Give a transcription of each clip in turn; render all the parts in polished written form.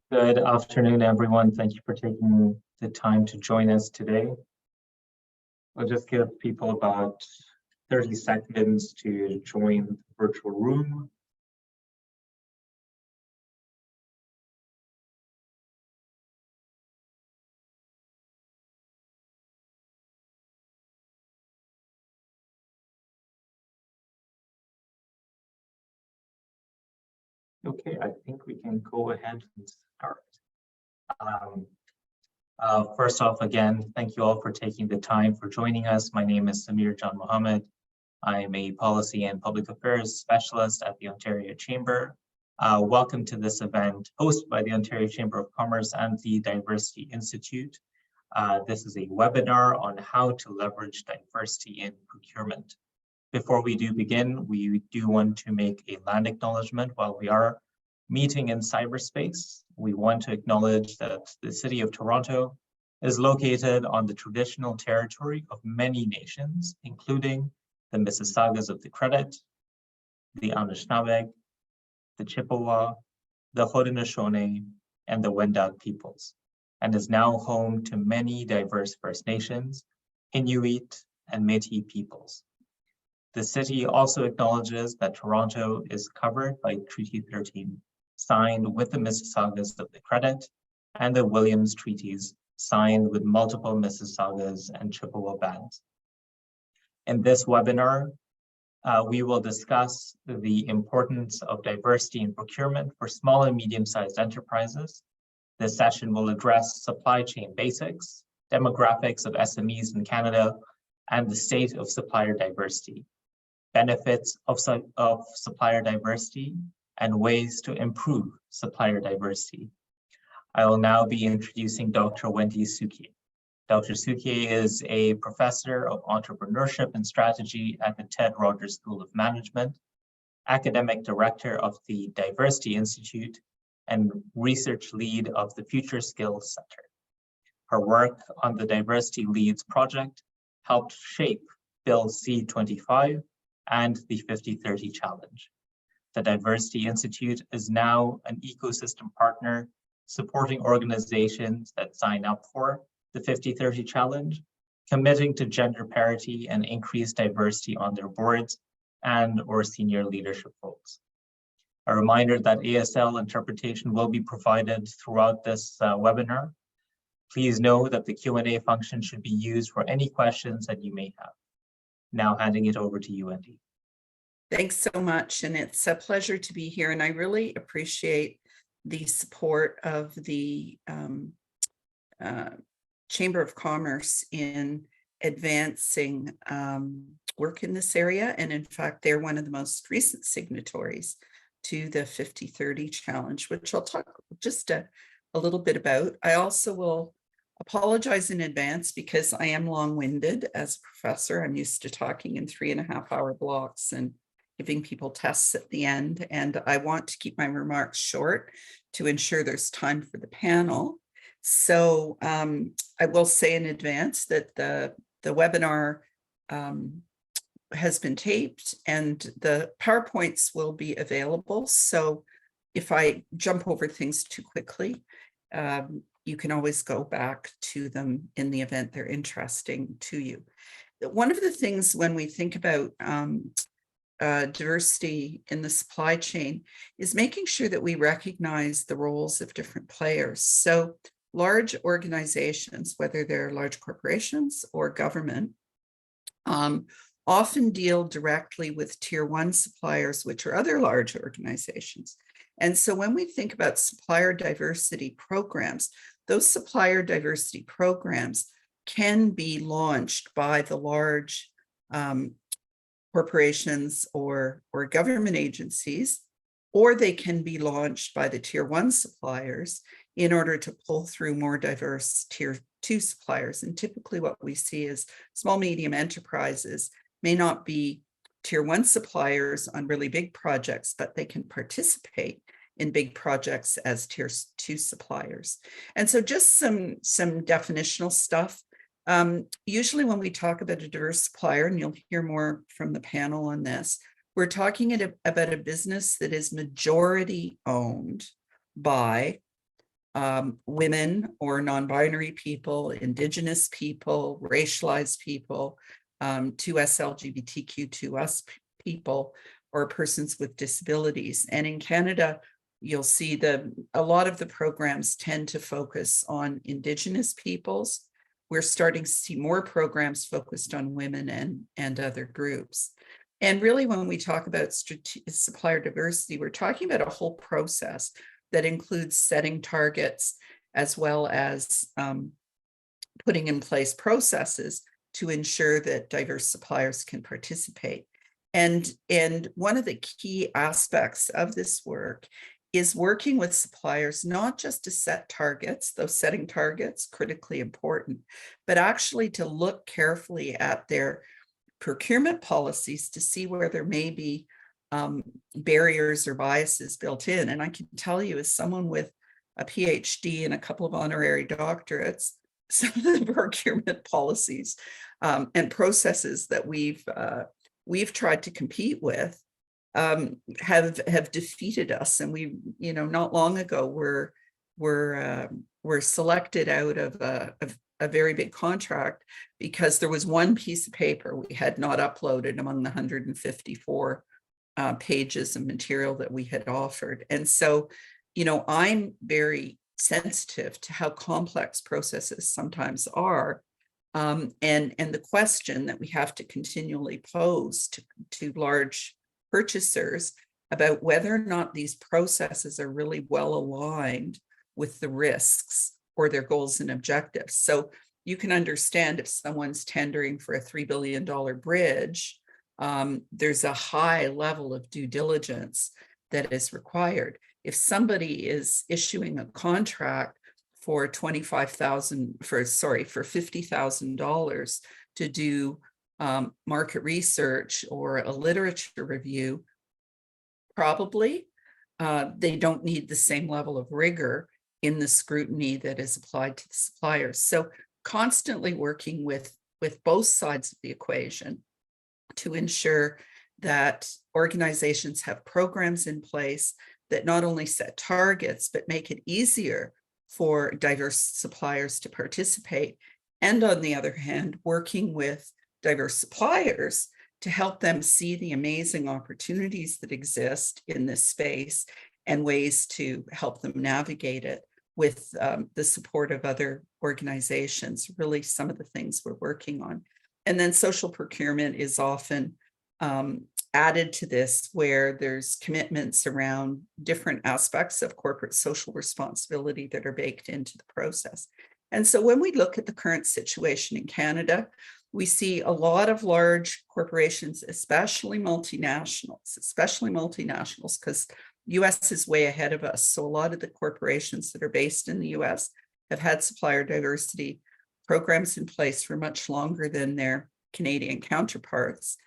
Good afternoon, everyone. Thank you for taking the time to join us today. I'll just give people about 30 seconds to join the virtual room. Okay, I think we can go ahead and start. First off, again, thank you all for taking the time for joining us. My name is Samir John Mohammed. I am a policy and public affairs specialist at the Ontario Chamber. Welcome to this event hosted by the Ontario Chamber of Commerce and the Diversity Institute. This is a webinar on how to leverage diversity in procurement. Before we do begin, we do want to make a land acknowledgement while we are meeting in cyberspace. We want to acknowledge that the city of Toronto is located on the traditional territory of many nations, including the Mississaugas of the Credit, the Anishinaabe, the Chippewa, the Haudenosaunee, and the Wendat peoples, and is now home to many diverse First Nations, Inuit, and Métis peoples. The city also acknowledges that Toronto is covered by Treaty 13, signed with the Mississaugas of the Credit, and the Williams Treaties, signed with multiple Mississaugas and Chippewa bands. In this webinar, we will discuss the importance of diversity in procurement for small and medium-sized enterprises. This session will address supply chain basics, demographics of SMEs in Canada, and the state of supplier diversity, benefits of supplier diversity, and ways to improve supplier diversity. I will now be introducing Dr. Wendy Souquier. Dr. Souquier is a professor of entrepreneurship and strategy at the Ted Rogers School of Management, academic director of the Diversity Institute, and research lead of the Future Skills Center. Her work on the Diversity Leads project helped shape Bill C-25 and the 50/30 Challenge. The Diversity Institute is now an ecosystem partner supporting organizations that sign up for the 50/30 Challenge, committing to gender parity and increased diversity on their boards and or senior leadership roles. A reminder that ASL interpretation will be provided throughout this webinar. Please know that the Q&A function should be used for any questions that you may have. Now handing it over to you, Wendy. Thanks so much, and it's a pleasure to be here, and I really appreciate the support of the Chamber of Commerce in advancing work in this area, and in fact, they're one of the most recent signatories to the 50/30 Challenge, which I'll talk just a little bit about. I also will apologize in advance because I am long-winded as a professor. I'm used to talking in 3.5-hour blocks and giving people tests at the end. And I want to keep my remarks short to ensure there's time for the panel. So I will say in advance that the webinar has been taped and the PowerPoints will be available. So if I jump over things too quickly, you can always go back to them in the event they're interesting to you. One of the things when we think about diversity in the supply chain is making sure that we recognize the roles of different players. So large organizations, whether they're large corporations or government, often deal directly with tier 1 suppliers, which are other large organizations. And so when we think about supplier diversity programs, those supplier diversity programs can be launched by the large corporations or government agencies, or they can be launched by the tier 1 suppliers in order to pull through more diverse tier 2 suppliers. And typically what we see is small, medium enterprises may not be tier 1 suppliers on really big projects, but they can participate in big projects as tier 2 suppliers. And so just some definitional stuff. Usually when we talk about a diverse supplier, and you'll hear more from the panel on this, we're talking about a business that is majority owned by women or non-binary people, Indigenous people, racialized people, 2S LGBTQ2S people, or persons with disabilities. And in Canada, you'll see a lot of the programs tend to focus on Indigenous peoples. We're starting to see more programs focused on women and other groups. And really, when we talk about supplier diversity, we're talking about a whole process that includes setting targets as well as putting in place processes to ensure that diverse suppliers can participate. And one of the key aspects of this work is working with suppliers, not just to set targets, though setting targets critically important, but actually to look carefully at their procurement policies to see where there may be barriers or biases built in. And I can tell you, as someone with a PhD and a couple of honorary doctorates, some of the procurement policies and processes that we've tried to compete with have defeated us. And we, not long ago, were selected out of a very big contract because there was one piece of paper we had not uploaded among the 154 pages of material that we had offered. And so, I'm very sensitive to how complex processes sometimes are. And the question that we have to continually pose to large purchasers about whether or not these processes are really well aligned with the risks or their goals and objectives. So you can understand if someone's tendering for a $3 billion bridge, there's a high level of due diligence that is required. If somebody is issuing a contract for $50,000 to do market research or a literature review, probably they don't need the same level of rigor in the scrutiny that is applied to the suppliers. So constantly working with both sides of the equation to ensure that organizations have programs in place that not only set targets, but make it easier for diverse suppliers to participate. And on the other hand, working with diverse suppliers to help them see the amazing opportunities that exist in this space and ways to help them navigate it with the support of other organizations, really some of the things we're working on. And then social procurement is often added to this, where there's commitments around different aspects of corporate social responsibility that are baked into the process. And so when we look at the current situation in Canada, we see a lot of large corporations, especially multinationals, because US is way ahead of us. So a lot of the corporations that are based in the US have had supplier diversity programs in place for much longer than their Canadian counterparts.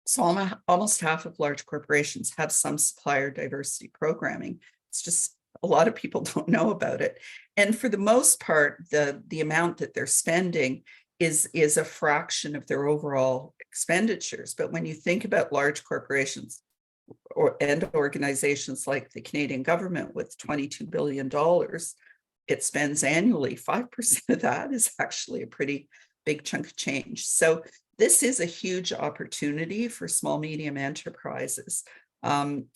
So almost half of large corporations have some supplier diversity programming. It's just a lot of people don't know about it. And for the most part, the amount that they're spending is a fraction of their overall expenditures. But when you think about large corporations and organizations like the Canadian government with $22 billion, it spends annually, 5% of that is actually a pretty big chunk of change. So this is a huge opportunity for small, medium enterprises in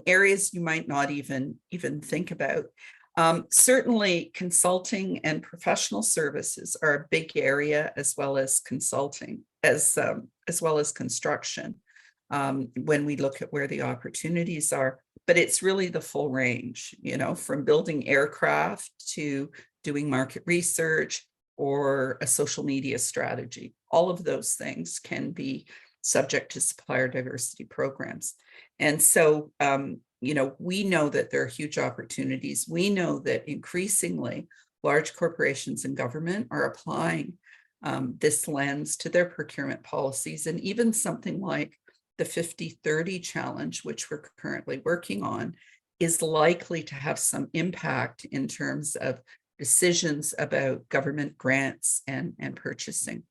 areas you might not even think about. Certainly, consulting and professional services are a big area, as well as consulting, as well as construction, when we look at where the opportunities are. But it's really the full range, from building aircraft to doing market research or a social media strategy. All of those things can be subject to supplier diversity programs. And so, we know that there are huge opportunities. We know that increasingly large corporations and government are applying this lens to their procurement policies, and even something like the 50-30 challenge, which we're currently working on, is likely to have some impact in terms of decisions about government grants and purchasing.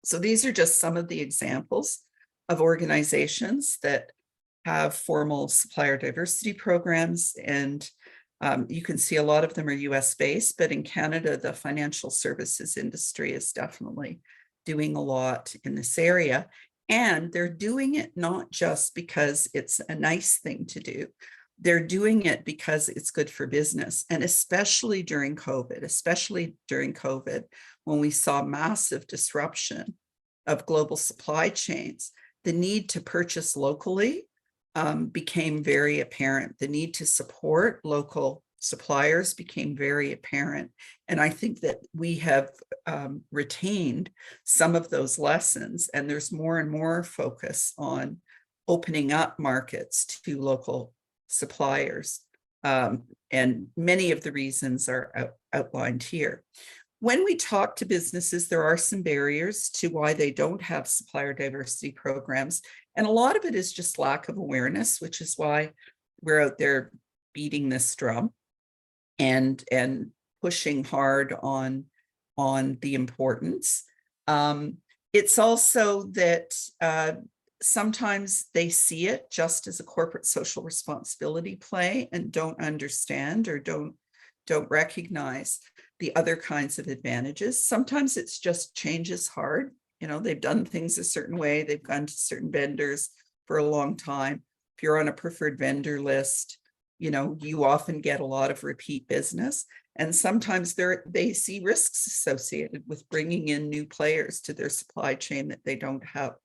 So these are just some of the examples of organizations that have formal supplier diversity programs. And You can see a lot of them are US based, but in Canada, the financial services industry is definitely doing a lot in this area. And they're doing it not just because it's a nice thing to do. They're doing it because it's good for business. And especially during COVID, when we saw massive disruption of global supply chains, the need to purchase locally became very apparent. The need to support local suppliers became very apparent. And I think that we have retained some of those lessons, and there's more and more focus on opening up markets to local suppliers. And many of the reasons are outlined here. When we talk to businesses, there are some barriers to why they don't have supplier diversity programs. And a lot of it is just lack of awareness, which is why we're out there beating this drum and pushing hard on the importance. It's also that sometimes they see it just as a corporate social responsibility play and don't understand or don't recognize the other kinds of advantages. Sometimes it's just change is hard. You know, they've done things a certain way. They've gone to certain vendors for a long time. If you're on a preferred vendor list, you know, you often get a lot of repeat business. And sometimes they see risks associated with bringing in new players to their supply chain that they don't have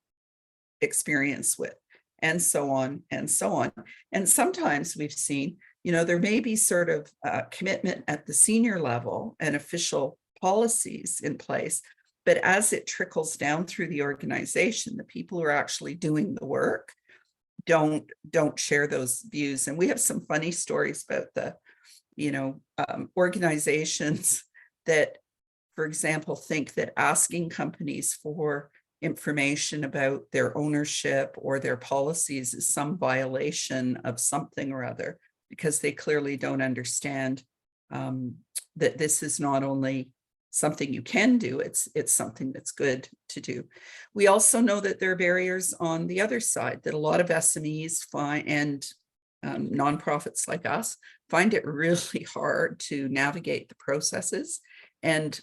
experience with, and so on and so on. And sometimes we've seen, you know, there may be sort of commitment at the senior level and official policies in place, but as it trickles down through the organization, the people who are actually doing the work don't share those views. And we have some funny stories about the, you know, organizations that, for example, think that asking companies for information about their ownership or their policies is some violation of something or other, because they clearly don't understand that this is not only something you can do, it's something that's good to do. We also know that there are barriers on the other side, that a lot of SMEs find, and nonprofits like us find it really hard to navigate the processes. And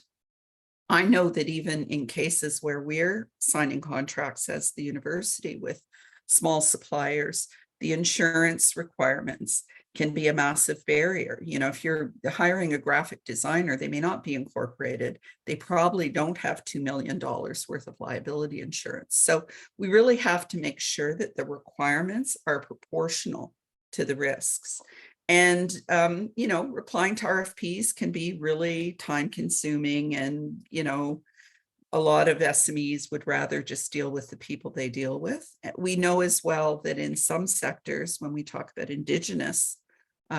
I know that even in cases where we're signing contracts as the university with small suppliers, the insurance requirements can be a massive barrier. You know, if you're hiring a graphic designer, they may not be incorporated. They probably don't have $2 million worth of liability insurance. So we really have to make sure that the requirements are proportional to the risks. And, you know, replying to RFPs can be really time consuming, and, you know, a lot of SMEs would rather just deal with the people they deal with. We know as well that in some sectors, when we talk about Indigenous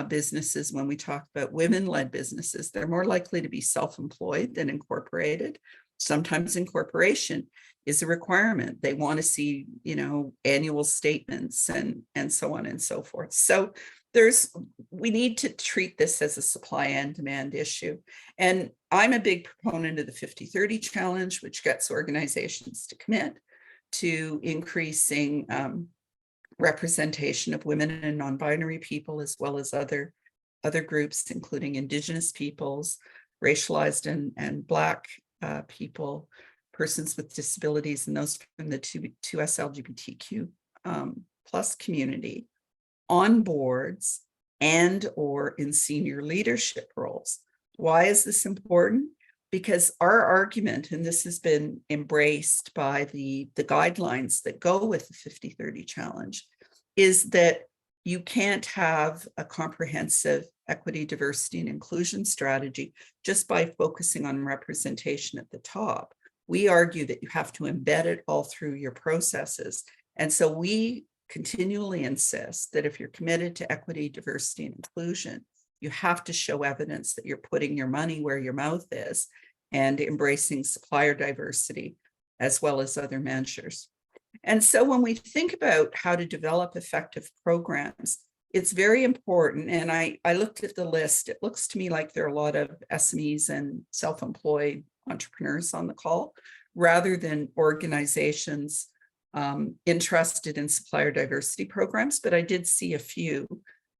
businesses, when we talk about women-led businesses, they're more likely to be self-employed than incorporated. Sometimes incorporation is a requirement. They want to see, you know, annual statements and so on and so forth. So we need to treat this as a supply and demand issue. And I'm a big proponent of the 50-30 challenge, which gets organizations to commit to increasing representation of women and non-binary people, as well as other groups, including Indigenous peoples, racialized and Black people, persons with disabilities, and those from the 2S LGBTQ plus community on boards and or in senior leadership roles. Why is this important? Because our argument, and this has been embraced by the guidelines that go with the 50-30 challenge, is that you can't have a comprehensive equity, diversity, and inclusion strategy just by focusing on representation at the top. We argue that you have to embed it all through your processes. And so we continually insist that if you're committed to equity, diversity, and inclusion, you have to show evidence that you're putting your money where your mouth is and embracing supplier diversity, as well as other measures. And so when we think about how to develop effective programs, it's very important. And I looked at the list. It looks to me like there are a lot of SMEs and self-employed entrepreneurs on the call, rather than organizations interested in supplier diversity programs. But I did see a few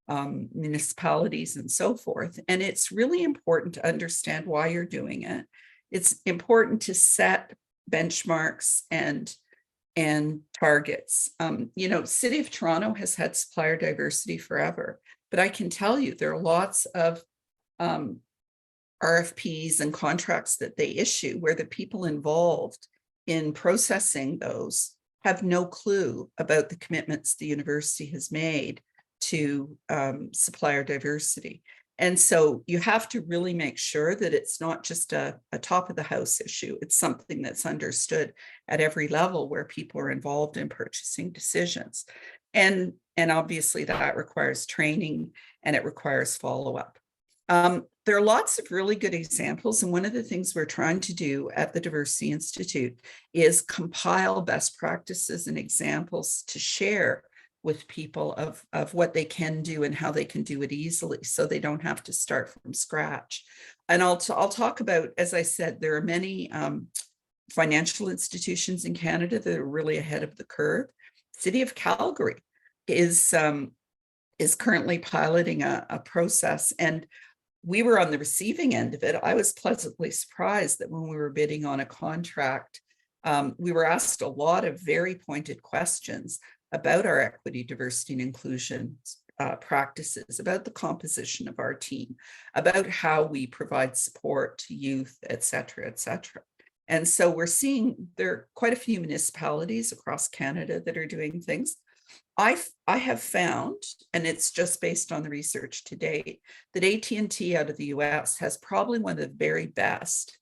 municipalities and so forth. And it's really important to understand why you're doing it. It's important to set benchmarks and targets. City of Toronto has had supplier diversity forever, but I can tell you there are lots of RFPs and contracts that they issue where the people involved in processing those have no clue about the commitments the university has made to supplier diversity. And so you have to really make sure that it's not just a top of the house issue. It's something that's understood at every level where people are involved in purchasing decisions. And obviously that requires training and it requires follow-up. There are lots of really good examples. And one of the things we're trying to do at the Diversity Institute is compile best practices and examples to share with people of what they can do and how they can do it easily so they don't have to start from scratch. And I'll talk about, as I said, there are many financial institutions in Canada that are really ahead of the curve. City of Calgary is currently piloting a process, and we were on the receiving end of it. I was pleasantly surprised that when we were bidding on a contract, we were asked a lot of very pointed questions about our equity, diversity, and inclusion practices, about the composition of our team, about how we provide support to youth, et cetera, et cetera. And so we're seeing there are quite a few municipalities across Canada that are doing things. I have found, and it's just based on the research to date, that AT&T out of the US has probably one of the very best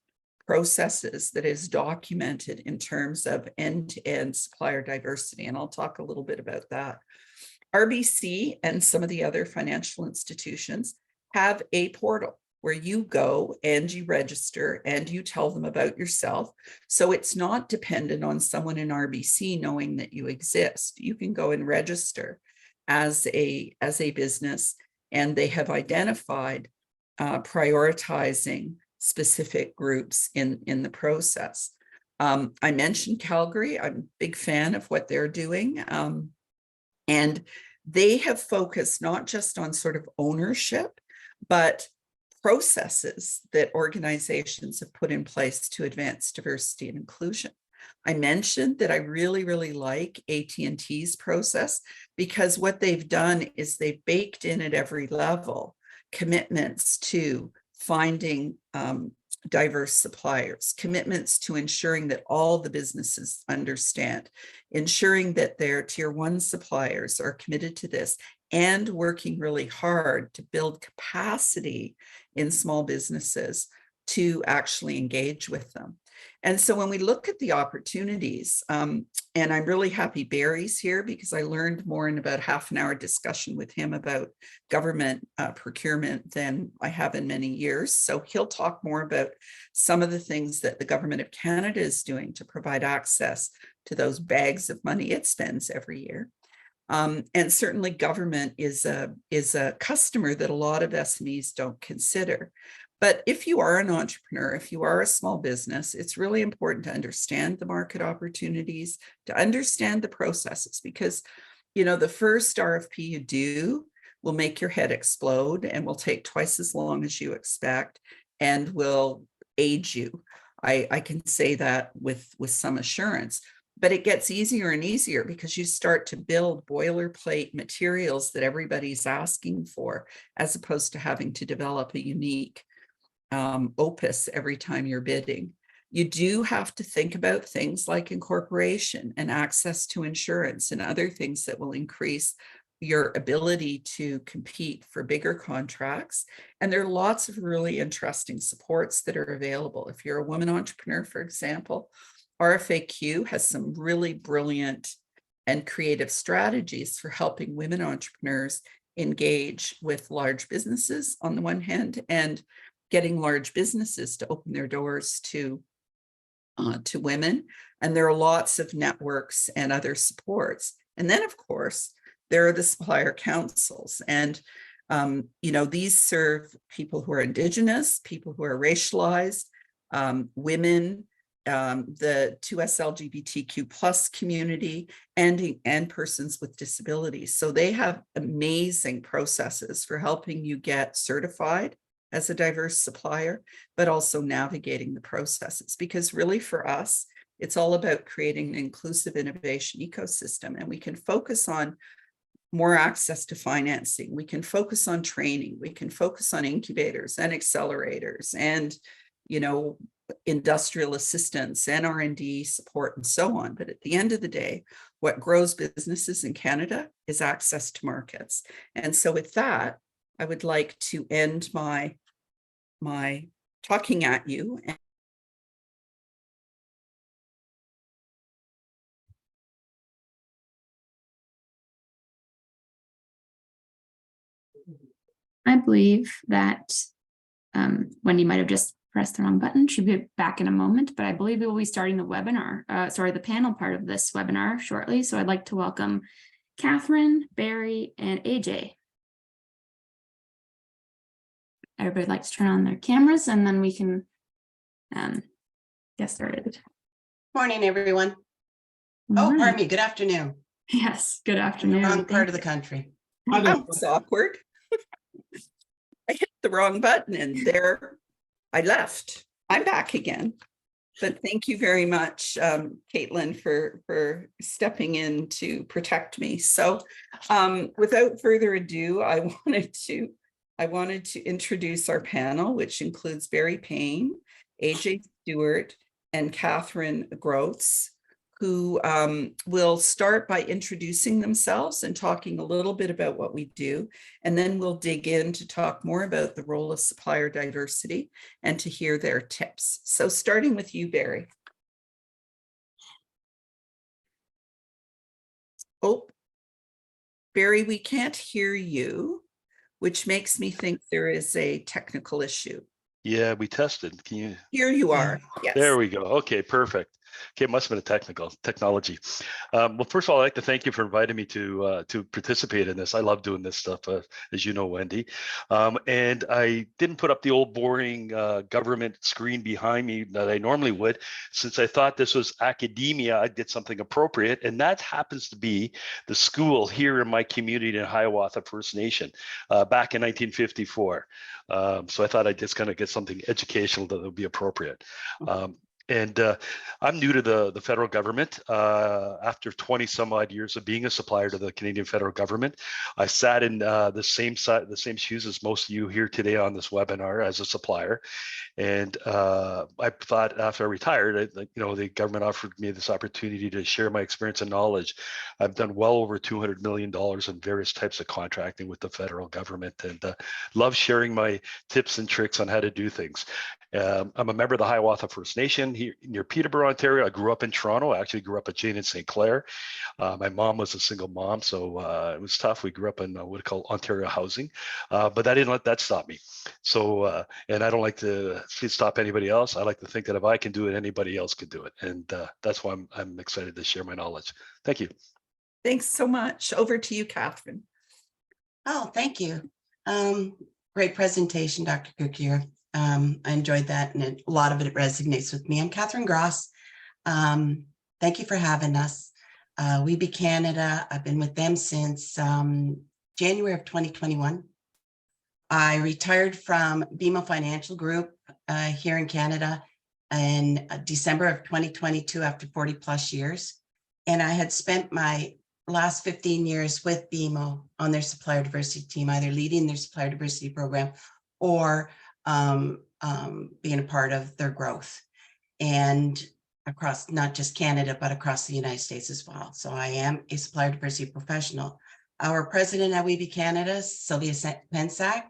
processes that is documented in terms of end-to-end supplier diversity. And I'll talk a little bit about that. RBC and some of the other financial institutions have a portal where you go and you register and you tell them about yourself. So it's not dependent on someone in RBC knowing that you exist. You can go and register as a business, and they have identified prioritizing specific groups in the process. I mentioned Calgary. I'm a big fan of what they're doing. And they have focused not just on sort of ownership, but processes that organizations have put in place to advance diversity and inclusion. I mentioned that I really, really like AT&T's process because what they've done is they've baked in at every level commitments to finding diverse suppliers, commitments to ensuring that all the businesses understand, ensuring that their tier 1 suppliers are committed to this, and working really hard to build capacity in small businesses to actually engage with them. And so when we look at the opportunities, and I'm really happy Barry's here because I learned more in about half an hour discussion with him about government procurement than I have in many years. So he'll talk more about some of the things that the government of Canada is doing to provide access to those bags of money it spends every year. And certainly government is a customer that a lot of SMEs don't consider. But if you are an entrepreneur, if you are a small business, it's really important to understand the market opportunities, to understand the processes, because, the first RFP you do will make your head explode and will take twice as long as you expect and will age you. I can say that with some assurance. But it gets easier and easier because you start to build boilerplate materials that everybody's asking for, as opposed to having to develop a unique opus every time you're bidding. You do have to think about things like incorporation and access to insurance and other things that will increase your ability to compete for bigger contracts. And there are lots of really interesting supports that are available. If you're a woman entrepreneur, for example, RFAQ has some really brilliant and creative strategies for helping women entrepreneurs engage with large businesses on the one hand, and getting large businesses to open their doors to women. And there are lots of networks and other supports. And then, of course, there are the supplier councils. And, these serve people who are Indigenous, people who are racialized, women, the 2S LGBTQ plus community and persons with disabilities. So they have amazing processes for helping you get certified as a diverse supplier, but also navigating the processes. Because really for us, it's all about creating an inclusive innovation ecosystem, and we can focus on more access to financing. We can focus on training. We can focus on incubators and accelerators and, industrial assistance and R&D support and so on. But at the end of the day, what grows businesses in Canada is access to markets. And so with that, I would like to end my talking at you. I believe that Wendy might have just pressed the wrong button. She'll be back in a moment, but I believe we will be starting the webinar, the panel part of this webinar shortly. So I'd like to welcome Catherine, Barry, and AJ. Everybody likes to turn on their cameras and then we can get started. Morning, everyone. Oh, pardon me. Good afternoon. Yes, good afternoon. In the wrong part of the country. That was awkward. I hit the wrong button and there I left. I'm back again. But thank you very much, Caitlin, for stepping in to protect me. So without further ado, I wanted to introduce our panel, which includes Barry Payne, AJ Stewart, and Catherine Groats, who will start by introducing themselves and talking a little bit about what we do. And then we'll dig in to talk more about the role of supplier diversity and to hear their tips. So starting with you, Barry. Oh, Barry, we can't hear you, which makes me think there is a technical issue. Yeah, we tested. Can you? Here you are. Yes. There we go. Okay, perfect. Okay, it must have been a technology. Well, first of all, I'd like to thank you for inviting me to participate in this. I love doing this stuff, as you know, Wendy. And I didn't put up the old boring government screen behind me that I normally would, since I thought this was academia. I did something appropriate, and that happens to be the school here in my community in Hiawatha First Nation back in 1954. So I thought I'd just kind of get something educational that would be appropriate. And I'm new to the federal government. After 20 some odd years of being a supplier to the Canadian federal government, I sat in the same shoes as most of you here today on this webinar as a supplier. And I thought after I retired, the government offered me this opportunity to share my experience and knowledge. I've done well over $200 million in various types of contracting with the federal government, and love sharing my tips and tricks on how to do things. I'm a member of the Hiawatha First Nation here near Peterborough, Ontario. I grew up in Toronto. I actually grew up at Jane and St. Clair. My mom was a single mom, so it was tough. We grew up in what we call Ontario housing, but I didn't let that stop me. So, and I don't like to stop anybody else. I like to think that if I can do it, anybody else can do it. And that's why I'm excited to share my knowledge. Thank you. Thanks so much. Over to you, Catherine. Oh, thank you. Great presentation, Dr. Cookier. I enjoyed that, and a lot of it resonates with me. I'm Catherine Gross. Thank you for having us. We Be Canada, I've been with them since January of 2021. I retired from BMO Financial Group here in Canada in December of 2022 after 40 plus years. And I had spent my last 15 years with BMO on their supplier diversity team, either leading their supplier diversity program or being a part of their growth, and across not just Canada, but across the United States as well. So I am a supplier diversity professional. Our president at We Be Canada, Sylvia Pensac,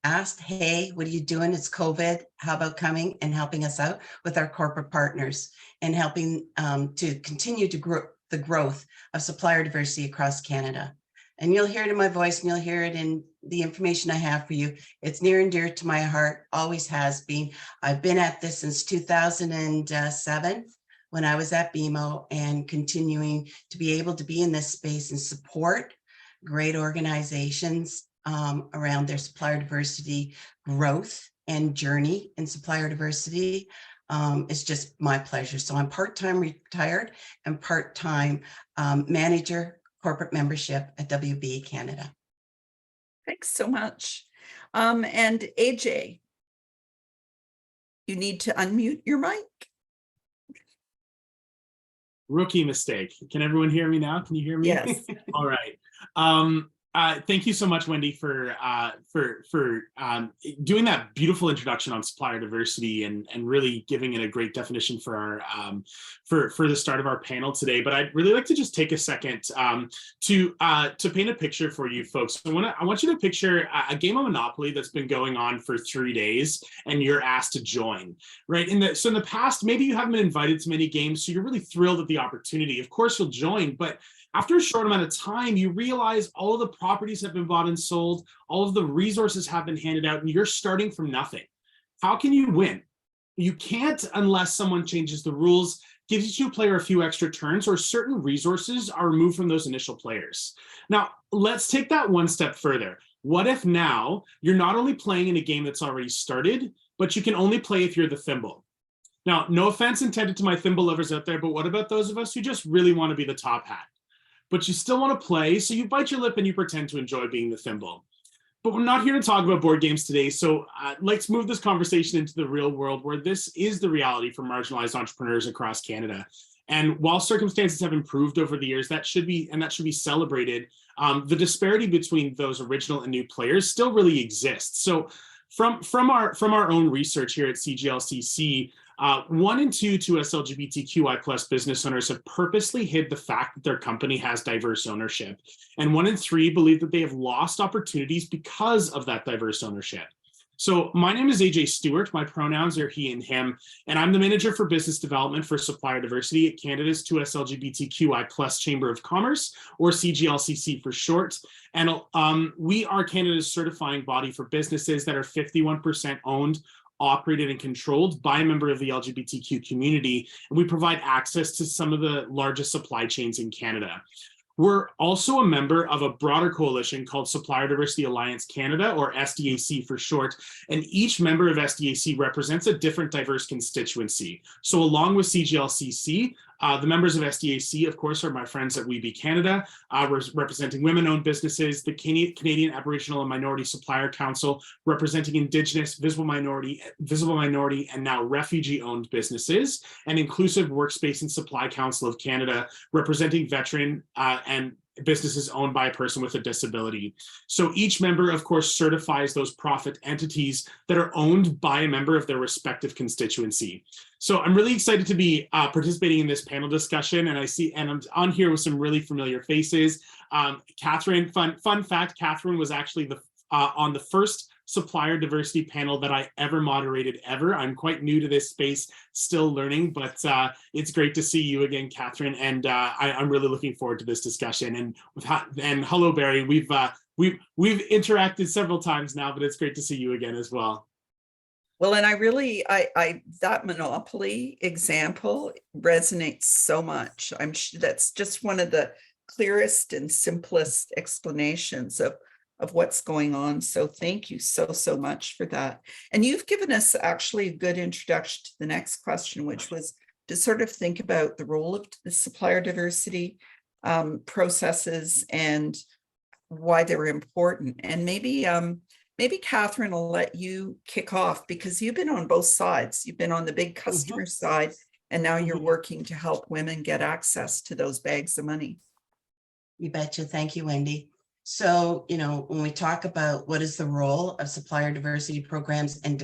asked, hey, what are you doing? It's COVID. How about coming and helping us out with our corporate partners and helping to continue to grow the growth of supplier diversity across Canada? And you'll hear it in my voice, and you'll hear it in the information I have for you. It's near and dear to my heart, always has been. I've been at this since 2007 when I was at BMO, and continuing to be able to be in this space and support great organizations around their supplier diversity growth and journey in supplier diversity. It's just my pleasure. So I'm part-time retired and part-time manager corporate membership at WB Canada. Thanks so much. And AJ, you need to unmute your mic. Rookie mistake. Can everyone hear me now? Can you hear me? Yes. All right. Thank you so much, Wendy, for doing that beautiful introduction on supplier diversity and really giving it a great definition for our for the start of our panel today. But I'd really like to just take a second to paint a picture for you folks. I want you to picture a game of Monopoly that's been going on for 3 days, and you're asked to join, right? So in the past, maybe you haven't been invited to many games, so you're really thrilled at the opportunity. Of course, you'll join, but after a short amount of time, you realize all of the properties have been bought and sold, all of the resources have been handed out, and you're starting from nothing. How can you win? You can't unless someone changes the rules, gives each new player a few extra turns, or certain resources are removed from those initial players. Now, let's take that one step further. What if now you're not only playing in a game that's already started, but you can only play if you're the thimble? Now, no offense intended to my thimble lovers out there, but what about those of us who just really want to be the top hat? But you still want to play, so you bite your lip and you pretend to enjoy being the thimble. But we're not here to talk about board games today, so let's move this conversation into the real world, where this is the reality for marginalized entrepreneurs across Canada. And while circumstances have improved over the years, that should be celebrated. The disparity between those original and new players still really exists. So from our own research here at CGLCC, 1 in 2 2S LGBTQI+ business owners have purposely hid the fact that their company has diverse ownership. And 1 in 3 believe that they have lost opportunities because of that diverse ownership. So my name is AJ Stewart. My pronouns are he and him, and I'm the manager for business development for supplier diversity at Canada's 2S LGBTQI+ Chamber of Commerce, or CGLCC for short. And we are Canada's certifying body for businesses that are 51% owned, operated and controlled by a member of the LGBTQ community, and we provide access to some of the largest supply chains in Canada. We're also a member of a broader coalition called Supplier Diversity Alliance Canada, or SDAC for short, and each member of SDAC represents a different diverse constituency. So along with CGLCC, the members of SDAC, of course, are my friends at WeBe Canada, representing women-owned businesses, the Canadian Aboriginal and Minority Supplier Council, representing Indigenous, visible minority, and now refugee-owned businesses, and Inclusive Workspace and Supply Council of Canada, representing veteran and businesses owned by a person with a disability. So each member, of course, certifies those profit entities that are owned by a member of their respective constituency. So I'm really excited to be participating in this panel discussion, and I'm on here with some really familiar faces. Catherine, fun fact, Catherine was actually on the first supplier diversity panel that I ever moderated ever. I'm quite new to this space, still learning, but it's great to see you again, Catherine. And I'm really looking forward to this discussion. And hello, Barry. We've interacted several times now, but it's great to see you again as well. Well, and that Monopoly example resonates so much. I'm sure that's just one of the clearest and simplest explanations of what's going on. So thank you so much for that. And you've given us actually a good introduction to the next question, which was to sort of think about the role of the supplier diversity processes and why they're important. And maybe Catherine will let you kick off, because you've been on both sides. You've been on the big customer side, and now you're working to help women get access to those bags of money. You betcha. Thank you, Wendy. So, when we talk about what is the role of supplier diversity programs and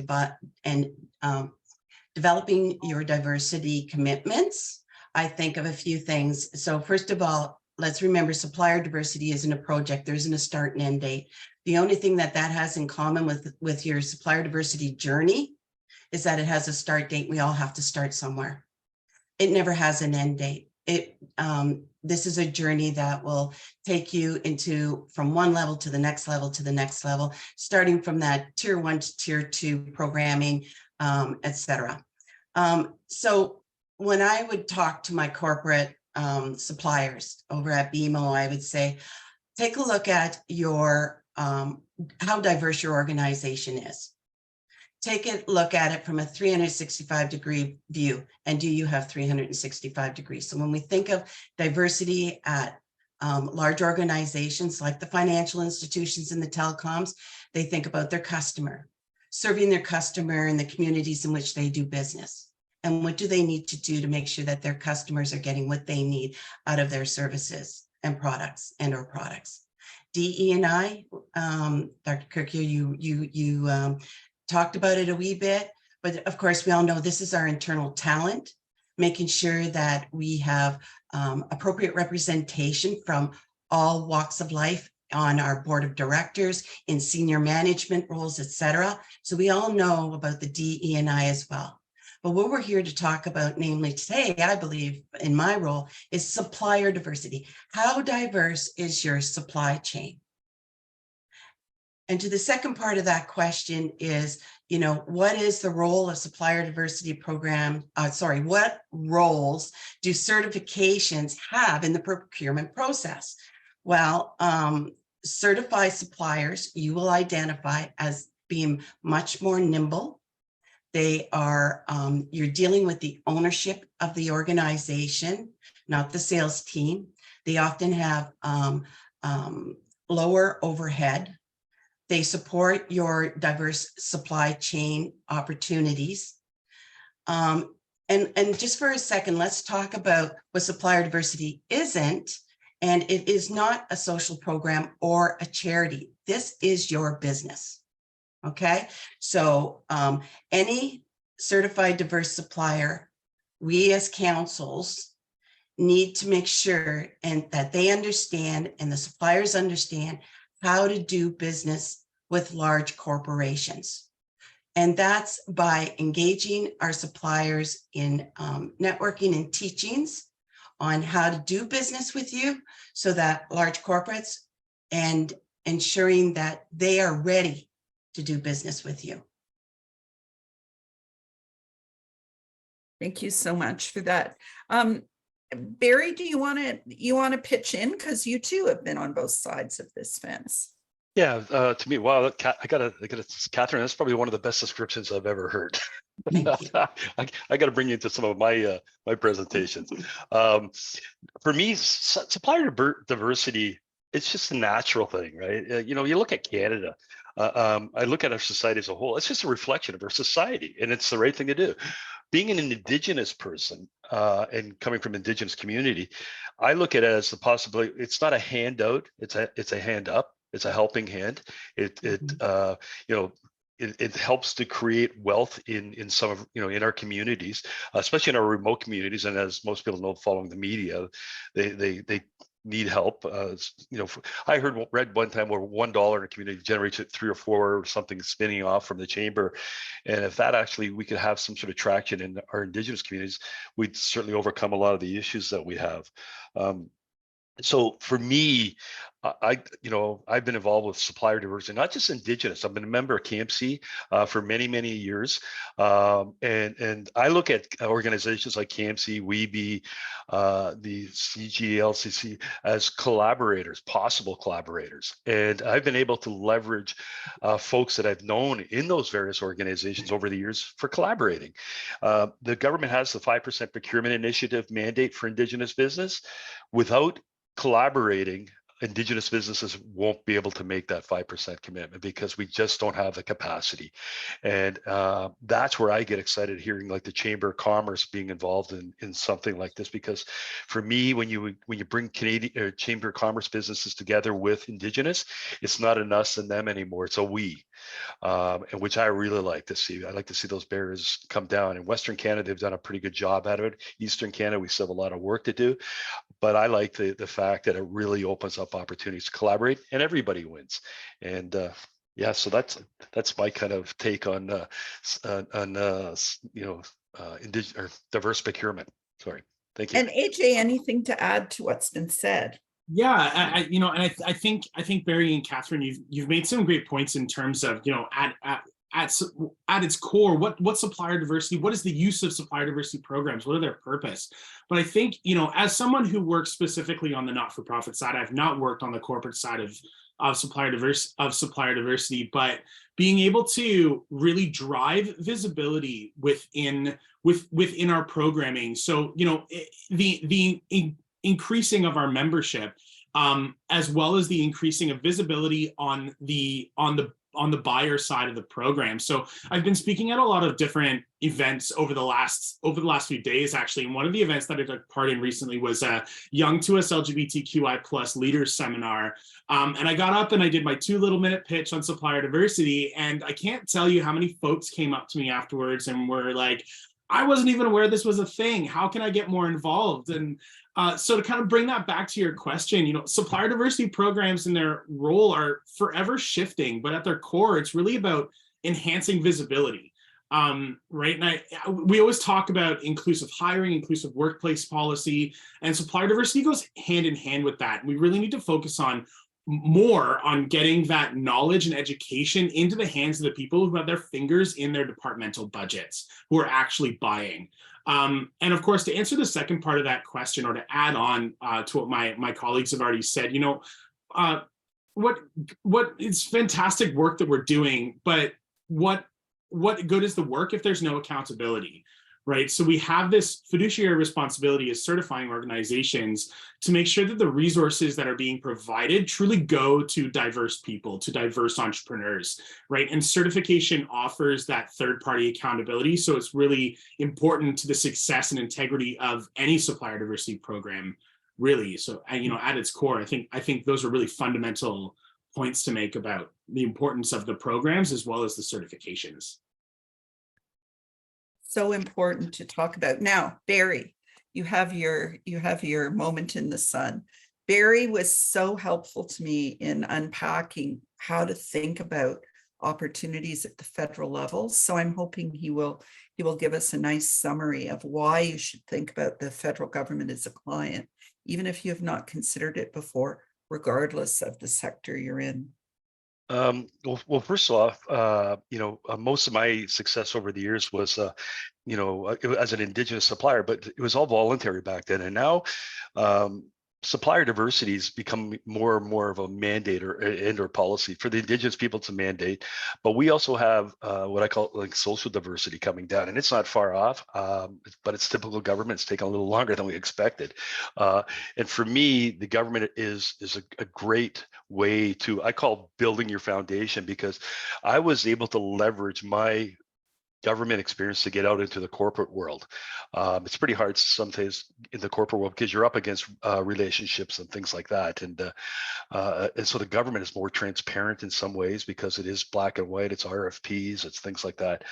developing your diversity commitments, I think of a few things. So first of all, let's remember supplier diversity isn't a project. There isn't a start and end date. The only thing that has in common with your supplier diversity journey is that it has a start date. We all have to start somewhere. It never has an end date. This is a journey that will take you from one level to the next level to the next level, starting from that tier 1 to tier 2 programming, etc. So when I would talk to my corporate suppliers over at BMO, I would say, take a look at your how diverse your organization is. take a look at it from a 365-degree view. And do you have 365 degrees? So when we think of diversity at large organizations like the financial institutions and the telecoms, they think about their customer, serving their customer in the communities in which they do business. And what do they need to do to make sure that their customers are getting what they need out of their services and products and/or products? DE&I, Dr. Kirkier, you talked about it a wee bit, but of course we all know this is our internal talent, making sure that we have appropriate representation from all walks of life on our board of directors, in senior management roles, etc. So we all know about the DE&I as well. But what we're here to talk about, namely today, I believe in my role, is supplier diversity. How diverse is your supply chain? And to the second part of that question is, what is the role of supplier diversity program? What roles do certifications have in the procurement process? Well, certified suppliers, you will identify as being much more nimble. They are, you're dealing with the ownership of the organization, not the sales team. They often have lower overhead. They support your diverse supply chain opportunities. And just for a second, let's talk about what supplier diversity isn't. And it is not a social program or a charity. This is your business. Okay, so any certified diverse supplier, we as councils need to make sure that they understand and the suppliers understand how to do business with large corporations. And that's by engaging our suppliers in networking and teachings on how to do business with you so that large corporates, and ensuring that they are ready to do business with you. Thank you so much for that. Barry, do you want to pitch in, because you too have been on both sides of this fence? Yeah, to me, wow, I gotta, Catherine, that's probably one of the best descriptions I've ever heard. I got to bring you into some of my my presentations. For me, supplier diversity, it's just a natural thing, right? You look at Canada. I look at our society as a whole. It's just a reflection of our society, and it's the right thing to do. Being an Indigenous person and coming from Indigenous community, I look at it as the possibility. It's not a handout. It's a hand up. It's a helping hand. It helps to create wealth in some of in our communities, especially in our remote communities. And as most people know, following the media, they need help. I read one time where $1 in a community generates 3 or 4 or something spinning off from the chamber. And if that actually we could have some sort of traction in our Indigenous communities, we'd certainly overcome a lot of the issues that we have. So for me, I've been involved with supplier diversity, not just Indigenous. I've been a member of KMC for many, many years. And I look at organizations like KMC, WEB, the CGLCC as collaborators, possible collaborators. And I've been able to leverage folks that I've known in those various organizations over the years for collaborating. The government has the 5% procurement initiative mandate for Indigenous business. Without collaborating, Indigenous businesses won't be able to make that 5% commitment because we just don't have the capacity. And that's where I get excited hearing like the Chamber of Commerce being involved in something like this, because for me, when you bring Canadian Chamber of Commerce businesses together with Indigenous, it's not an us and them anymore, it's a we, and which I really like to see. I like to see those barriers come down. In Western Canada, they've done a pretty good job out of it. Eastern Canada, we still have a lot of work to do, but I like the fact that it really opens up opportunities to collaborate and everybody wins. And yeah, so that's my kind of take on indigenous or diverse procurement. Sorry, thank you. And AJ, anything to add to what's been said? Yeah, I think Barry and Catherine, you've made some great points in terms of at its core, what supplier diversity, what is the use of supplier diversity programs, what are their purpose? But I think, as someone who works specifically on the not-for-profit side, I've not worked on the corporate side supplier diversity, but being able to really drive visibility within our programming. So, you know, the increasing of our membership, as well as the increasing of visibility on the buyer side of the program. So I've been speaking at a lot of different events over the last few days, actually. And one of the events that I took part in recently was a Young to Us LGBTQI+ Leaders Seminar. And I got up and I did my 2-minute pitch on supplier diversity. And I can't tell you how many folks came up to me afterwards and were like, I wasn't even aware this was a thing. How can I get more involved? And so to kind of bring that back to your question, you know, supplier diversity programs and their role are forever shifting, but at their core, it's really about enhancing visibility, right? And we always talk about inclusive hiring, inclusive workplace policy, and supplier diversity goes hand in hand with that. We really need to focus on more on getting that knowledge and education into the hands of the people who have their fingers in their departmental budgets, who are actually buying. And of course, to answer the second part of that question, or to add on to what my colleagues have already said, you know, what it's fantastic work that we're doing, but what good is the work if there's no accountability? Right. So we have this fiduciary responsibility as certifying organizations to make sure that the resources that are being provided truly go to diverse people, to diverse entrepreneurs. Right. And certification offers that third-party accountability. So it's really important to the success and integrity of any supplier diversity program, really. So, you know, at its core, I think those are really fundamental points to make about the importance of the programs as well as the certifications. So important to talk about. Now, Barry, you have your moment in the sun. Barry was so helpful to me in unpacking how to think about opportunities at the federal level. So I'm hoping he will give us a nice summary of why you should think about the federal government as a client, even if you have not considered it before, regardless of the sector you're in. Well, first off, you know, most of my success over the years was, you know, as an Indigenous supplier, but it was all voluntary back then. And now supplier diversity has become more and more of a mandate or policy for the Indigenous people to mandate. But we also have what I call like social diversity coming down, and it's not far off, but it's typical government. It's taken a little longer than we expected. And for me, the government is a great way to, I call building your foundation, because I was able to leverage my government experience to get out into the corporate world. It's pretty hard sometimes in the corporate world because you're up against relationships and things like that. And so the government is more transparent in some ways because it is black and white. It's RFPs, it's things like that.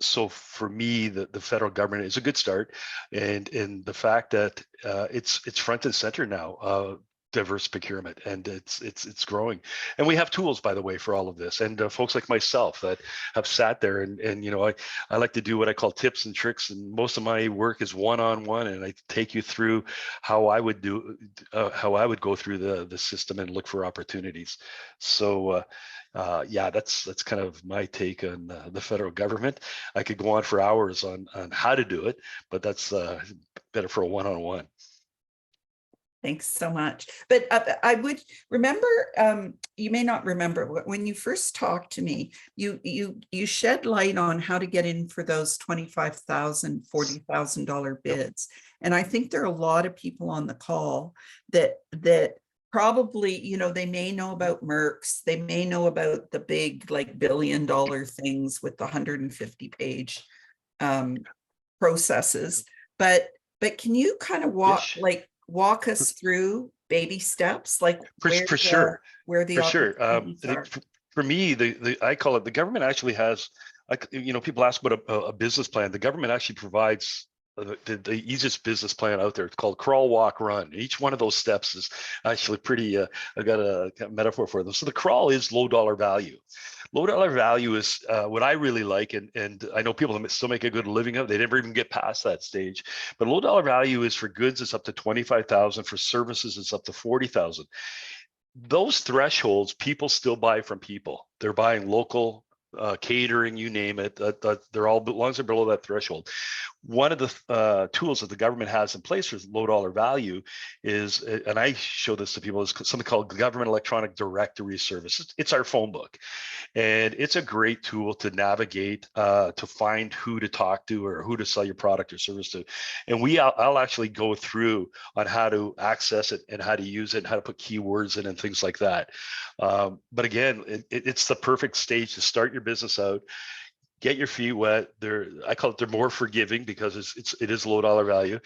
So for me, the federal government is a good start, and the fact that it's front and center now. Diverse procurement, and it's growing, and we have tools, by the way, for all of this, and folks like myself that have sat there and you know, I like to do what I call tips and tricks, and most of my work is one-on-one, and I take you through how I would go through the system and look for opportunities. So yeah, that's kind of my take on the federal government. I could go on for hours on how to do it, but that's better for a one-on-one. Thanks so much. But I would remember, you may not remember, when you first talked to me, you shed light on how to get in for those $25,000, $40,000 bids. And I think there are a lot of people on the call that probably, you know, they may know about Mercs, they may know about the big like $1 billion things with the 150-page processes. But can you kind of walk us through baby steps, like for sure, where the opportunities are? For me, I call it, the government actually has, you know, people ask about a business plan. The government actually provides the easiest business plan out there. It's called crawl, walk, run. Each one of those steps is actually pretty, I've got a metaphor for them. So the crawl is low dollar value. Low dollar value is what I really like, and I know people that still make a good living of it. They never even get past that stage. But low dollar value is for goods, it's up to $25,000. For services, it's up to $40,000. Those thresholds, people still buy from people. They're buying local, catering, you name it. They're all, as long as they're below that threshold. one of the tools that the government has in place for low dollar value is, and I show this to people, is something called Government Electronic Directory Service. It's our phone book, and it's a great tool to navigate, to find who to talk to or who to sell your product or service to. And I'll actually go through on how to access it and how to use it and how to put keywords in and things like that. But again, it's the perfect stage to start your business out. Get your feet wet. I call it, they're more forgiving because it is low dollar value.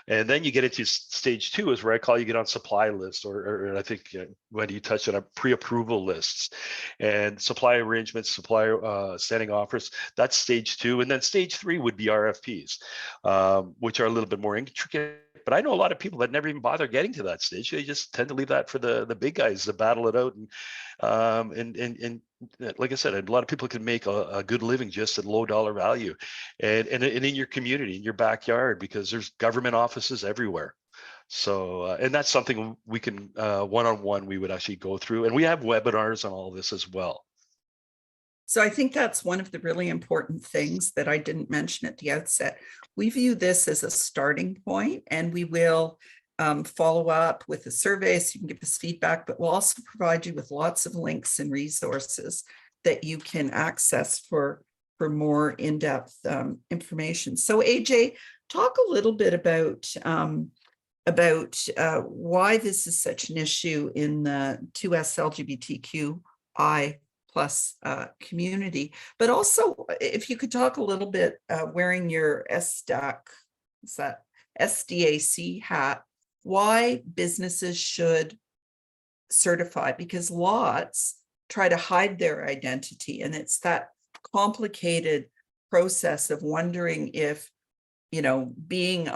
And then you get into stage 2 is where I call you get on supply lists, or I think Wendy, you touched on pre-approval lists and supply arrangements, supplier standing offers. That's stage 2. And then stage 3 would be RFPs, which are a little bit more intricate. But I know a lot of people that never even bother getting to that stage. They just tend to leave that for the big guys to battle it out. And like I said, a lot of people can make a good living just at low dollar value, and in your community, in your backyard, because there's government offices everywhere. So, and that's something we can one-on-one we would actually go through, and we have webinars on all this as well. So I think that's one of the really important things that I didn't mention at the outset. We view this as a starting point, and we will follow up with a survey so you can give us feedback, but we'll also provide you with lots of links and resources that you can access for more in-depth information. So AJ, talk a little bit about why this is such an issue in the 2S LGBTQI+ community, but also if you could talk a little bit wearing your SDAC hat, why businesses should certify, because lots try to hide their identity, and it's that complicated process of wondering if, you know, being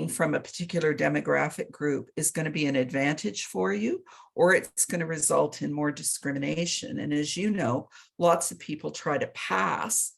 from a particular demographic group is going to be an advantage for you, or it's going to result in more discrimination. And as you know, lots of people try to pass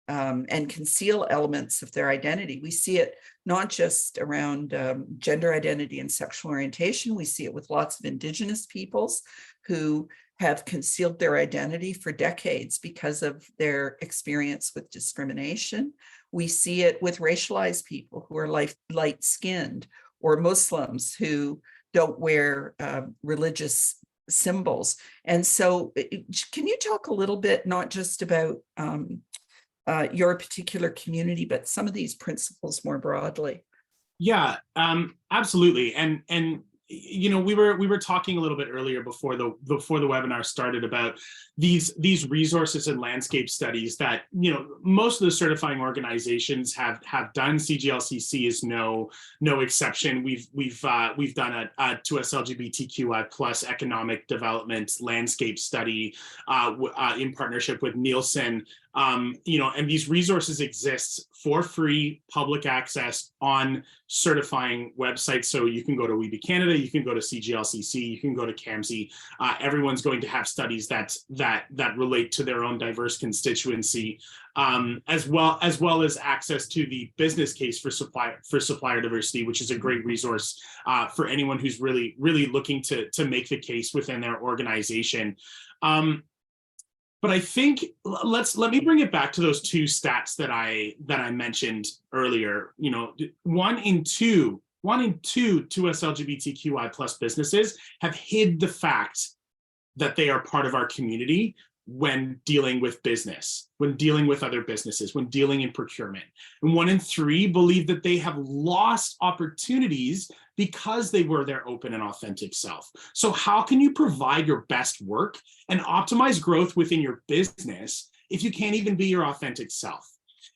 and conceal elements of their identity. We see it not just around gender identity and sexual orientation. We see it with lots of Indigenous peoples who have concealed their identity for decades because of their experience with discrimination. We see it with racialized people who are light-skinned, or Muslims who don't wear religious symbols. And so can you talk a little bit, not just about your particular community, but some of these principles more broadly? Yeah, absolutely. And you know, we were talking a little bit earlier before the webinar started about these resources and landscape studies that, you know, most of the certifying organizations have done. CGLCC is no exception. We've done a 2S LGBTQI+ economic development landscape study in partnership with Nielsen. You know, and these resources exist for free, public access on certifying websites. So you can go to WeBe Canada, you can go to CGLCC, you can go to CAMSI. Everyone's going to have studies that relate to their own diverse constituency, as well as access to the business case for supplier diversity, which is a great resource for anyone who's really looking to make the case within their organization. But I think let me bring it back to those two stats that I mentioned earlier. You know, one in two 2S LGBTQI+ businesses have hid the fact that they are part of our community when dealing with business, when dealing with other businesses, when dealing in procurement. And 1 in 3 believe that they have lost opportunities because they were their open and authentic self. So how can you provide your best work and optimize growth within your business if you can't even be your authentic self?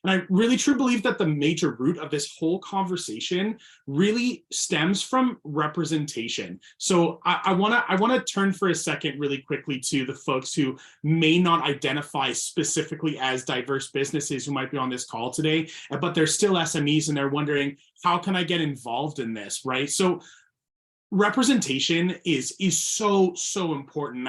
And I really truly believe that the major root of this whole conversation really stems from representation. So I want to turn for a second really quickly to the folks who may not identify specifically as diverse businesses who might be on this call today, but they're still SMEs and they're wondering, how can I get involved in this, right? So representation is so important.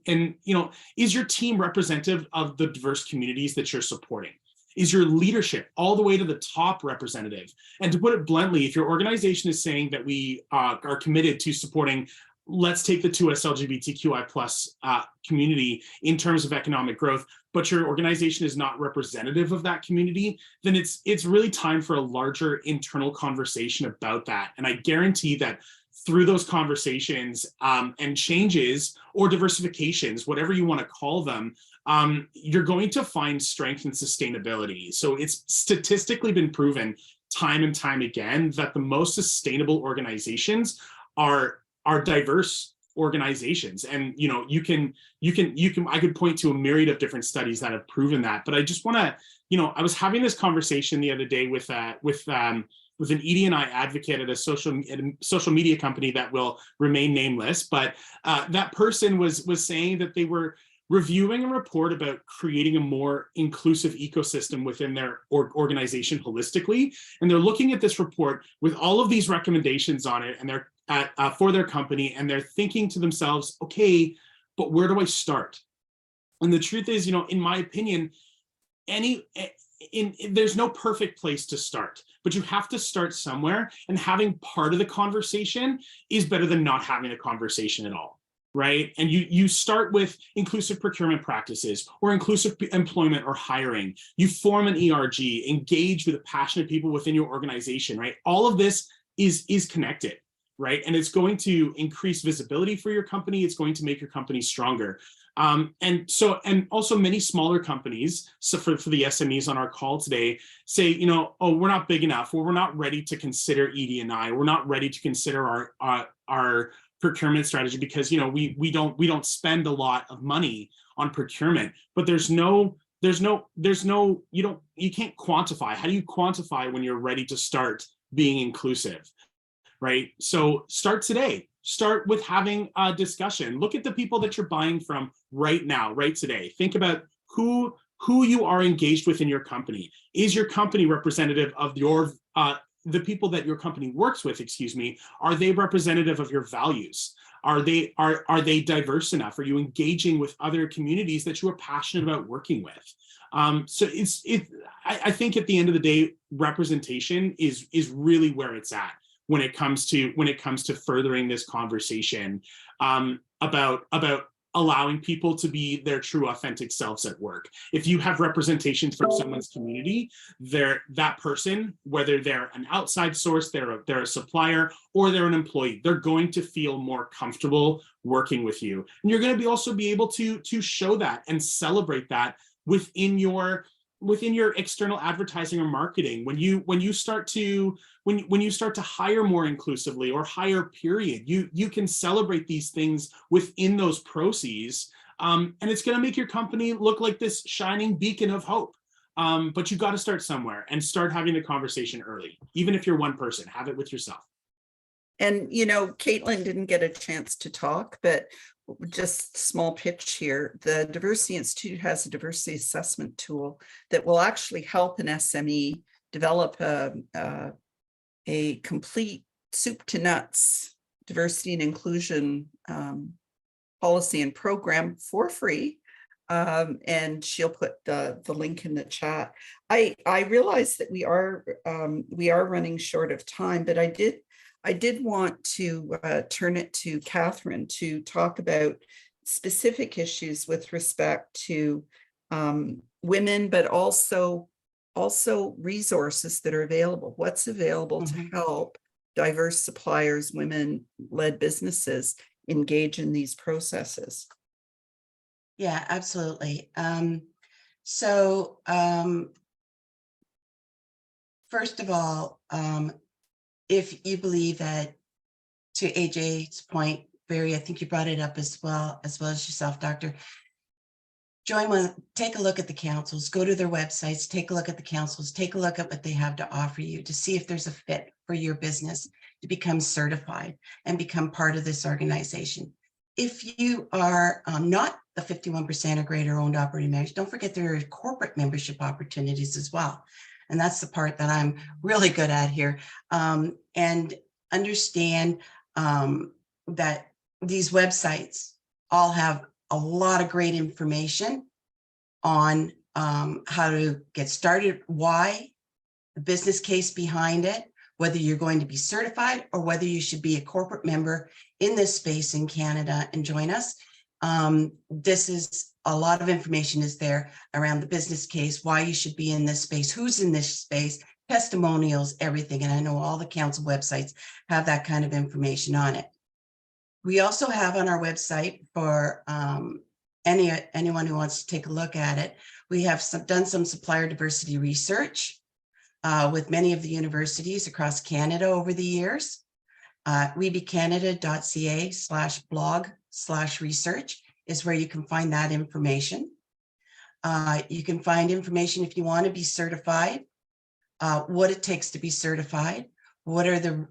And you know, is your team representative of the diverse communities that you're supporting? Is your leadership all the way to the top representative? And to put it bluntly, if your organization is saying that we are committed to supporting let's take the 2S LGBTQI plus community in terms of economic growth, but your organization is not representative of that community, then it's really time for a larger internal conversation about that. And I guarantee that through those conversations and changes or diversifications, whatever you want to call them, you're going to find strength and sustainability. So it's statistically been proven time and time again that the most sustainable organizations are diverse organizations. And I could point to a myriad of different studies that have proven that. But I just want to, I was having this conversation the other day with an ED&I advocate at a social media company that will remain nameless, but that person was saying that they were reviewing a report about creating a more inclusive ecosystem within their organization holistically, and they're looking at this report with all of these recommendations on it, and they're for their company, and they're thinking to themselves, okay, but where do I start? And the truth is, in my opinion, there's no perfect place to start, but you have to start somewhere, and having part of the conversation is better than not having a conversation at all, right? And you start with inclusive procurement practices or inclusive employment or hiring. You form an ERG, engage with the passionate people within your organization, right? All of this is connected, right? And it's going to increase visibility for your company. It's going to make your company stronger. And also many smaller companies, so for the SMEs on our call today, say, oh, we're not big enough, or we're not ready to consider ED&I, we're not ready to consider our procurement strategy because we don't spend a lot of money on procurement. But you can't quantify. How do you quantify when you're ready to start being inclusive, right? So start today. Start with having a discussion. Look at the people that you're buying from right now, right today. Think about who you are engaged with in your company. Is your company representative of the people that your company works with, are they representative of your values? Are they diverse enough? Are you engaging with other communities that you are passionate about working with? So I think at the end of the day, representation is really where it's at when it comes to furthering this conversation about allowing people to be their true authentic selves at work. If you have representation from someone's community, that person, whether they're an outside source, they're a supplier, or they're an employee, they're going to feel more comfortable working with you. And you're going to also be able to show that and celebrate that within your external advertising or marketing. When you start to hire more inclusively or hire period, you can celebrate these things within those proceeds, and it's going to make your company look like this shining beacon of hope. But you got to start somewhere and start having the conversation early. Even if you're one person, have it with yourself. And Caitlin didn't get a chance to talk, but just small pitch here. The Diversity Institute has a diversity assessment tool that will actually help an SME develop a complete soup to nuts diversity and inclusion policy and program for free. And she'll put the link in the chat. I realize that we are running short of time, but I did want to turn it to Catherine to talk about specific issues with respect to women, but also resources that are available. What's available to help diverse suppliers, women-led businesses engage in these processes? Yeah, absolutely. First of all, if you believe that, to AJ's point, Barry, I think you brought it up as well as yourself, Doctor, take a look at the councils, go to their websites, take a look at the councils, take a look at what they have to offer you to see if there's a fit for your business to become certified and become part of this organization. If you are not the 51% or greater owned operating members, don't forget there are corporate membership opportunities as well. And that's the part that I'm really good at here. And understand that these websites all have a lot of great information on how to get started, why, the business case behind it, whether you're going to be certified or whether you should be a corporate member in this space in Canada and join us. This is a lot of information is there around the business case, why you should be in this space, who's in this space, testimonials, everything. And I know all the council websites have that kind of information on it. We also have on our website for anyone who wants to take a look at it, we have done some supplier diversity research with many of the universities across Canada over the years. webecanada.ca/blog/research is where you can find that information. You can find information if you want to be certified, what it takes to be certified, what are the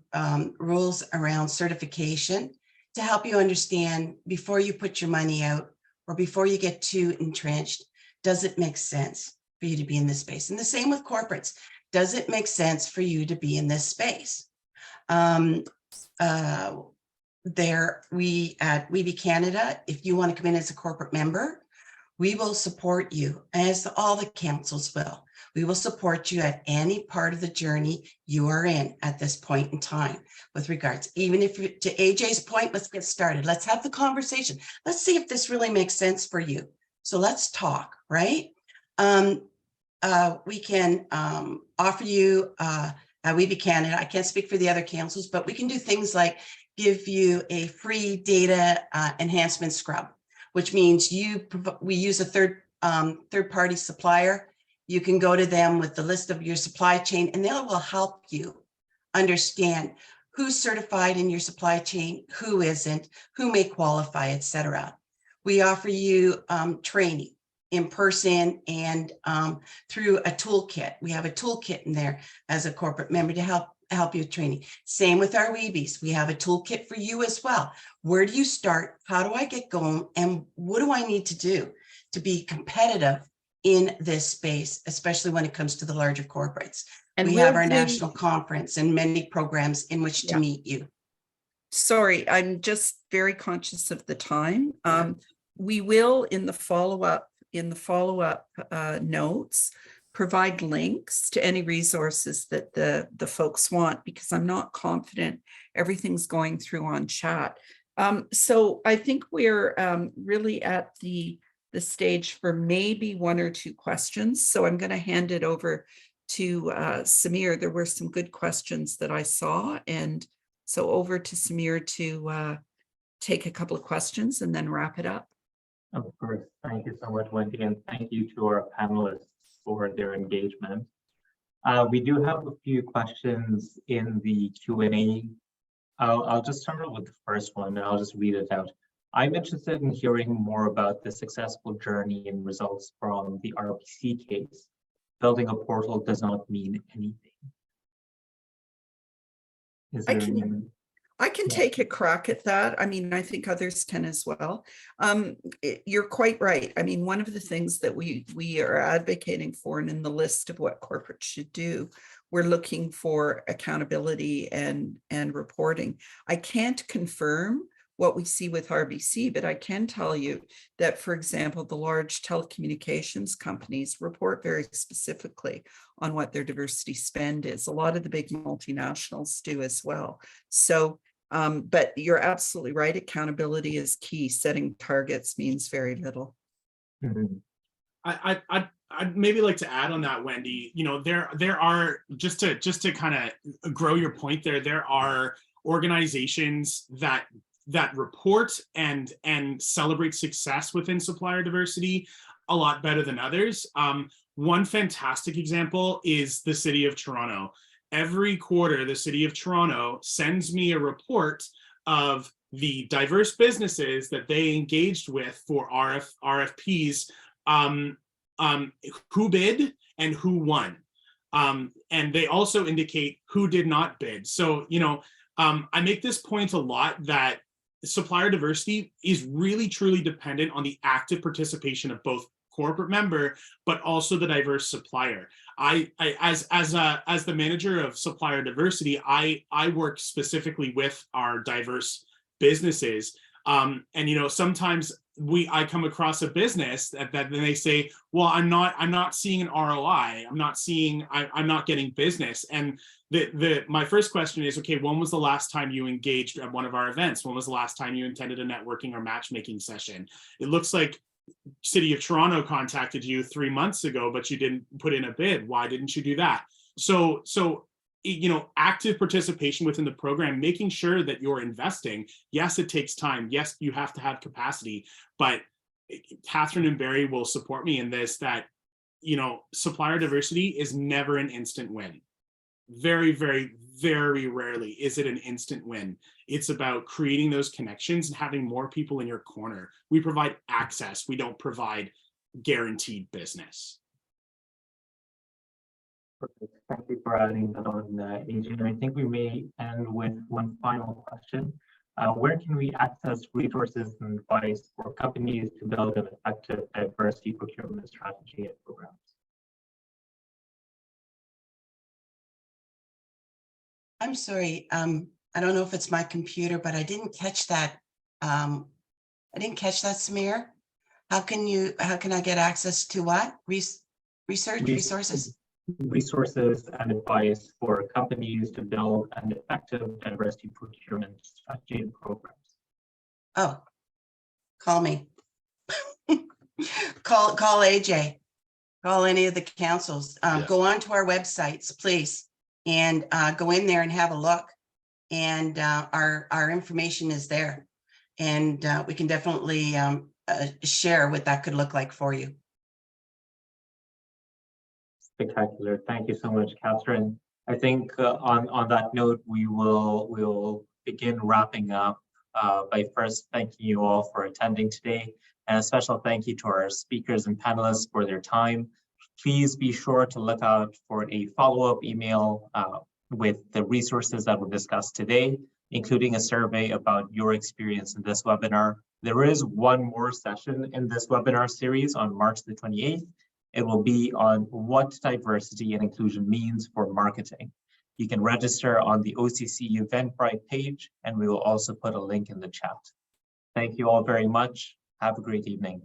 rules around certification to help you understand before you put your money out or before you get too entrenched, does it make sense for you to be in this space? And the same with corporates. Does it make sense for you to be in this space? We at WeBe Canada, if you want to come in as a corporate member, we will support you, as all the councils will. We will support you at any part of the journey you are in at this point in time with regards, even if to AJ's point, let's get started. Let's have the conversation. Let's see if this really makes sense for you. So let's talk, right? We can offer you at WeBe Canada, I can't speak for the other councils, but we can do things like give you a free data enhancement scrub, which means we use a third-party supplier. You can go to them with the list of your supply chain, and they will help you understand who's certified in your supply chain, who isn't, who may qualify, etc. We offer you training in person and through a toolkit. We have a toolkit in there as a corporate member to help you with training. Same with our Weebies. We have a toolkit for you as well. Where do you start? How do I get going? And what do I need to do to be competitive in this space, especially when it comes to the larger corporates? And we have our national conference and many programs in which to meet you. Sorry, I'm just very conscious of the time. We will in the follow-up notes provide links to any resources that the folks want, because I'm not confident everything's going through on chat. So I think we're really at the stage for maybe one or two questions. So I'm going to hand it over to Samir. There were some good questions that I saw, and so over to Samir to take a couple of questions and then wrap it up. Of course. Thank you so much, Wendy, and thank you to our panelists for their engagement. We do have a few questions in the Q&A. I'll just start out with the first one, and I'll just read it out. I'm interested in hearing more about the successful journey and results from the RBC case. Building a portal does not mean anything. Is there I can take a crack at that. I mean, I think others can as well. You're quite right. I mean, one of the things that we are advocating for, and in the list of what corporates should do, we're looking for accountability and reporting. I can't confirm what we see with RBC, but I can tell you that, for example, the large telecommunications companies report very specifically on what their diversity spend is. A lot of the big multinationals do as well. So, but you're absolutely right. Accountability is key. Setting targets means very little. Mm-hmm. I'd maybe like to add on that, Wendy. You know, there are, just to kind of grow your point there are organizations that report and celebrate success within supplier diversity a lot better than others. One fantastic example is the City of Toronto. Every quarter, the City of Toronto sends me a report of the diverse businesses that they engaged with for RFPs, who bid and who won. And they also indicate who did not bid. So, you know, I make this point a lot that supplier diversity is really truly dependent on the active participation of both corporate member, but also the diverse supplier. As the manager of supplier diversity, I work specifically with our diverse businesses And sometimes I come across a business that then they say, well, I'm not seeing an ROI. I'm not getting business. And my first question is, okay, when was the last time you engaged at one of our events? When was the last time you attended a networking or matchmaking session? It looks like City of Toronto contacted you 3 months ago, but you didn't put in a bid. Why didn't you do that? So active participation within the program, making sure that you're investing. Yes, it takes time. Yes, you have to have capacity, but Catherine and Barry will support me in this, that, supplier diversity is never an instant win. Very, very, very rarely is it an instant win. It's about creating those connections and having more people in your corner. We provide access. We don't provide guaranteed business. Perfect. Thank you for adding that on, AJ. I think we may end with one final question. Where can we access resources and advice for companies to build an effective diversity procurement strategy and programs? I'm sorry. I don't know if it's my computer, but I didn't catch that. Samir. How can I get access to what? Resources? Resources and advice for companies to build an effective diversity procurement strategy and programs. Oh, call me. Call AJ. Call any of the councils. Go on to our websites, please, and go in there and have a look. And our information is there, and we can definitely share what that could look like for you. Spectacular. Thank you so much, Catherine. I think on that note, we'll begin wrapping up by first thanking you all for attending today, and a special thank you to our speakers and panelists for their time. Please be sure to look out for a follow-up email with the resources that were discussed today, including a survey about your experience in this webinar. There is one more session in this webinar series on March the 28th. It will be on what diversity and inclusion means for marketing. You can register on the OCC Eventbrite page, and we will also put a link in the chat. Thank you all very much. Have a great evening.